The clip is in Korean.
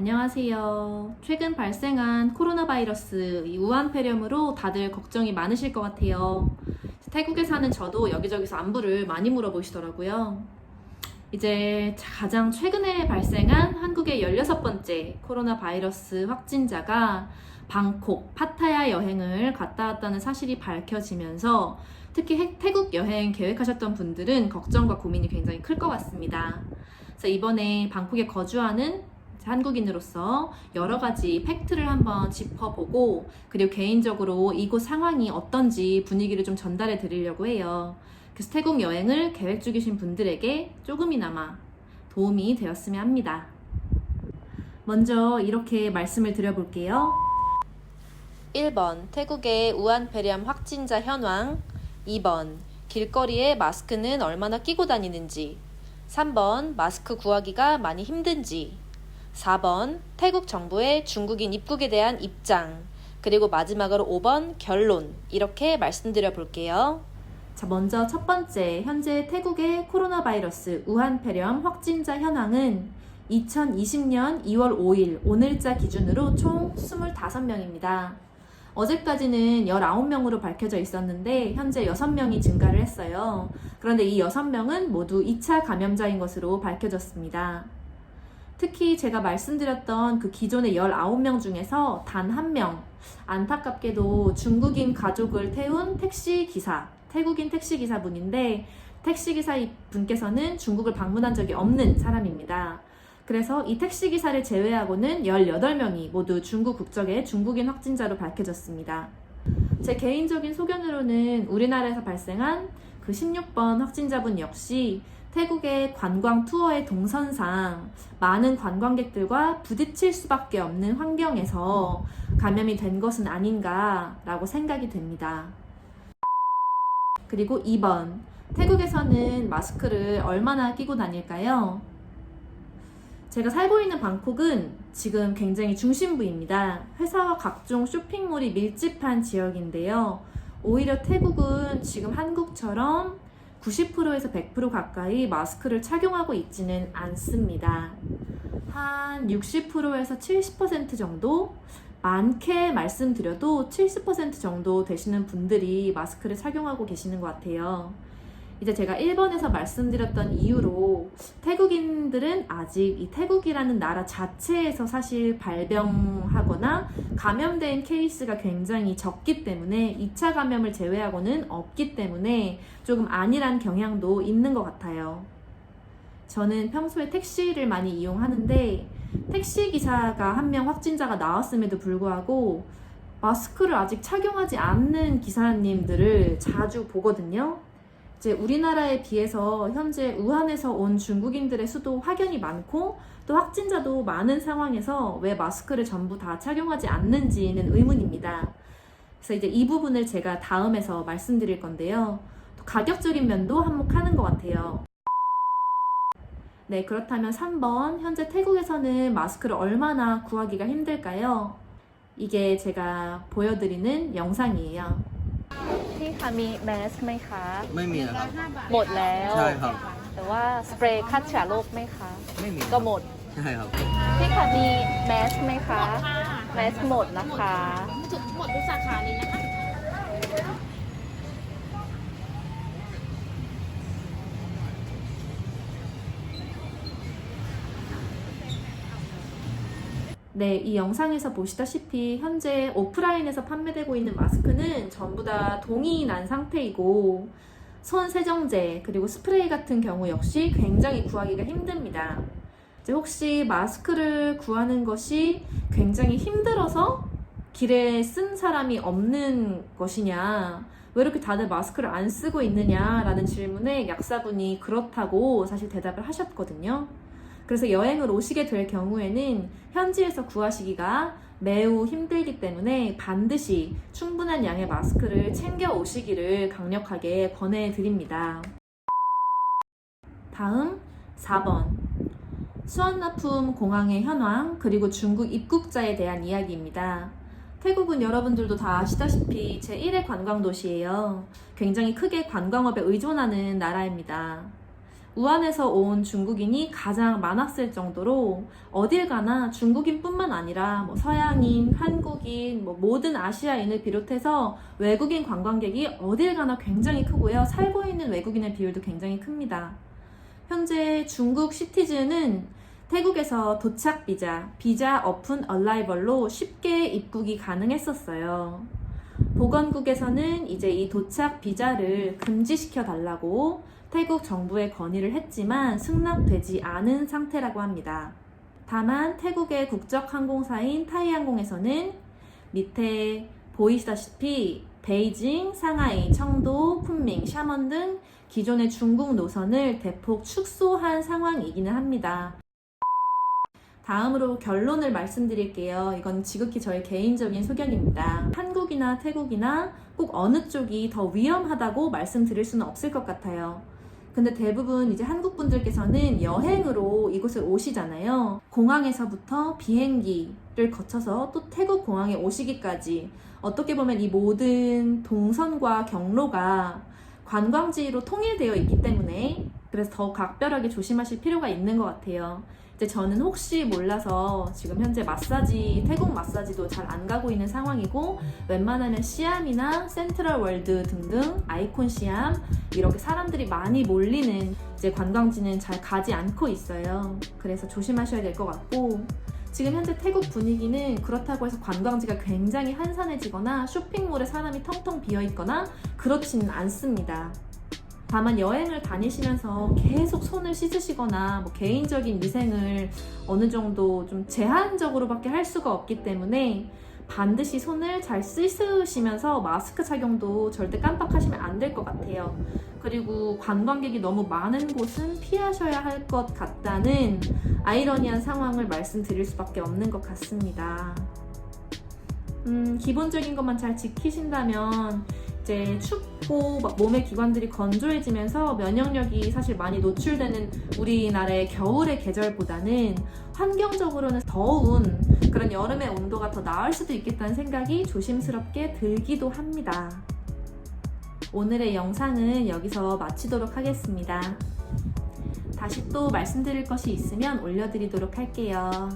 안녕하세요. 최근 발생한 코로나 바이러스 이 우한 폐렴으로 다들 걱정이 많으실 것 같아요. 태국에 사는 저도 여기저기서 안부를 많이 물어보시더라고요. 이제 가장 최근에 발생한 한국의 16번째 코로나 바이러스 확진자가 방콕, 파타야 여행을 갔다 왔다는 사실이 밝혀지면서 특히 태국 여행 계획하셨던 분들은 걱정과 고민이 굉장히 클 것 같습니다. 그래서 이번에 방콕에 거주하는 한국인으로서 여러 가지 팩트를 한번 짚어보고 그리고 개인적으로 이곳 상황이 어떤지 분위기를 좀 전달해 드리려고 해요. 그래서 태국 여행을 계획 중이신 분들에게 조금이나마 도움이 되었으면 합니다. 먼저 이렇게 말씀을 드려볼게요. 1번 태국의 우한 폐렴 확진자 현황. 2번 길거리에 마스크는 얼마나 끼고 다니는지. 3번 마스크 구하기가 많이 힘든지. 4번 태국 정부의 중국인 입국에 대한 입장. 그리고 마지막으로 5번 결론. 이렇게 말씀드려 볼게요. 자, 먼저 첫 번째, 현재 태국의 코로나 바이러스 우한 폐렴 확진자 현황은 2020년 2월 5일 오늘자 기준으로 총 25명입니다. 어제까지는 19명으로 밝혀져 있었는데 현재 6명이 증가를 했어요. 그런데 이 6명은 모두 2차 감염자인 것으로 밝혀졌습니다. 특히 제가 말씀드렸던 그 기존의 19명 중에서 단 한 명, 안타깝게도 중국인 가족을 태운 택시기사, 태국인 택시기사분인데 택시기사 분께서는 중국을 방문한 적이 없는 사람입니다. 그래서 이 택시기사를 제외하고는 18명이 모두 중국 국적의 중국인 확진자로 밝혀졌습니다. 제 개인적인 소견으로는 우리나라에서 발생한 그 16번 확진자분 역시 태국의 관광 투어의 동선상 많은 관광객들과 부딪힐 수밖에 없는 환경에서 감염이 된 것은 아닌가라고 생각이 됩니다. 그리고 2번, 태국에서는 마스크를 얼마나 끼고 다닐까요? 제가 살고 있는 방콕은 지금 굉장히 중심부입니다. 회사와 각종 쇼핑몰이 밀집한 지역인데요. 오히려 태국은 지금 한국처럼 90%에서 100% 가까이 마스크를 착용하고 있지는 않습니다. 한 60%에서 70% 정도? 많게 말씀드려도 70% 정도 되시는 분들이 마스크를 착용하고 계시는 것 같아요. 이제 제가 1번에서 말씀드렸던 이유로 태국인들은 아직 이 태국이라는 나라 자체에서 사실 발병하거나 감염된 케이스가 굉장히 적기 때문에 2차 감염을 제외하고는 없기 때문에 조금 안일한 경향도 있는 것 같아요. 저는 평소에 택시를 많이 이용하는데 택시기사가 한 명 확진자가 나왔음에도 불구하고 마스크를 아직 착용하지 않는 기사님들을 자주 보거든요. 이제 우리나라에 비해서 현재 우한에서 온 중국인들의 수도 확연히 많고 또 확진자도 많은 상황에서 왜 마스크를 전부 다 착용하지 않는지는 의문입니다. 그래서 이제 이 부분을 제가 다음에서 말씀드릴 건데요. 또 가격적인 면도 한몫하는 것 같아요. 네, 그렇다면 3번, 현재 태국에서는 마스크를 얼마나 구하기가 힘들까요? 이게 제가 보여드리는 영상이에요. พี่คะมีแมสไหมคะ ไม่มีนะครับ หมดแล้ว ใช่ครับ แต่ว่าสเปรย์ฆ่าเชื้อโรคไหมคะ ไม่มี ก็หมด ใช่ครับ พี่คะมีแมสไหมคะแมสหมดนะคะ หมดทุกสาขาเลยนะคะ 네, 이 영상에서 보시다시피 현재 오프라인에서 판매되고 있는 마스크는 전부 다 동이 난 상태이고 손 세정제 그리고 스프레이 같은 경우 역시 굉장히 구하기가 힘듭니다. 이제 혹시 마스크를 구하는 것이 굉장히 힘들어서 길에 쓴 사람이 없는 것이냐, 왜 이렇게 다들 마스크를 안 쓰고 있느냐라는 질문에 약사분이 그렇다고 사실 대답을 하셨거든요. 그래서 여행을 오시게 될 경우에는 현지에서 구하시기가 매우 힘들기 때문에 반드시 충분한 양의 마스크를 챙겨 오시기를 강력하게 권해드립니다. 다음 4번, 수완나품 공항의 현황 그리고 중국 입국자에 대한 이야기입니다. 태국은 여러분들도 다 아시다시피 제1의 관광도시예요. 굉장히 크게 관광업에 의존하는 나라입니다. 우한에서 온 중국인이 가장 많았을 정도로 어딜 가나 중국인뿐만 아니라 뭐 서양인, 한국인, 뭐 모든 아시아인을 비롯해서 외국인 관광객이 어딜 가나 굉장히 크고요. 살고 있는 외국인의 비율도 굉장히 큽니다. 현재 중국 시티즌은 태국에서 도착 비자 오픈 얼라이벌로 쉽게 입국이 가능했었어요. 보건국에서는 이제 이 도착 비자를 금지시켜 달라고 태국 정부에 건의를 했지만 승낙되지 않은 상태라고 합니다. 다만 태국의 국적 항공사인 타이항공에서는 밑에 보이시다시피 베이징, 상하이, 청도, 쿤밍, 샤먼 등 기존의 중국 노선을 대폭 축소한 상황이기는 합니다. 다음으로 결론을 말씀드릴게요. 이건 지극히 저의 개인적인 소견입니다. 한국이나 태국이나 꼭 어느 쪽이 더 위험하다고 말씀드릴 수는 없을 것 같아요. 근데 대부분 이제 한국 분들께서는 여행으로 이곳을 오시잖아요. 공항에서부터 비행기를 거쳐서 또 태국 공항에 오시기까지 어떻게 보면 이 모든 동선과 경로가 관광지로 통일되어 있기 때문에 그래서 더 각별하게 조심하실 필요가 있는 것 같아요. 이제 저는 혹시 몰라서 지금 현재 태국 마사지도 잘 안 가고 있는 상황이고 웬만하면 시암이나 센트럴 월드 등등 아이콘 시암 이렇게 사람들이 많이 몰리는 이제 관광지는 잘 가지 않고 있어요. 그래서 조심하셔야 될 것 같고 지금 현재 태국 분위기는 그렇다고 해서 관광지가 굉장히 한산해지거나 쇼핑몰에 사람이 텅텅 비어있거나 그렇지는 않습니다. 다만 여행을 다니시면서 계속 손을 씻으시거나 뭐 개인적인 위생을 어느 정도 좀 제한적으로밖에 할 수가 없기 때문에 반드시 손을 잘 씻으시면서 마스크 착용도 절대 깜빡하시면 안 될 것 같아요. 그리고 관광객이 너무 많은 곳은 피하셔야 할 것 같다는 아이러니한 상황을 말씀드릴 수밖에 없는 것 같습니다. 기본적인 것만 잘 지키신다면 이제 춥고 막 몸의 기관들이 건조해지면서 면역력이 사실 많이 노출되는 우리나라의 겨울의 계절보다는 환경적으로는 더운 그런 여름의 온도가 더 나을 수도 있겠다는 생각이 조심스럽게 들기도 합니다. 오늘의 영상은 여기서 마치도록 하겠습니다. 다시 또 말씀드릴 것이 있으면 올려드리도록 할게요.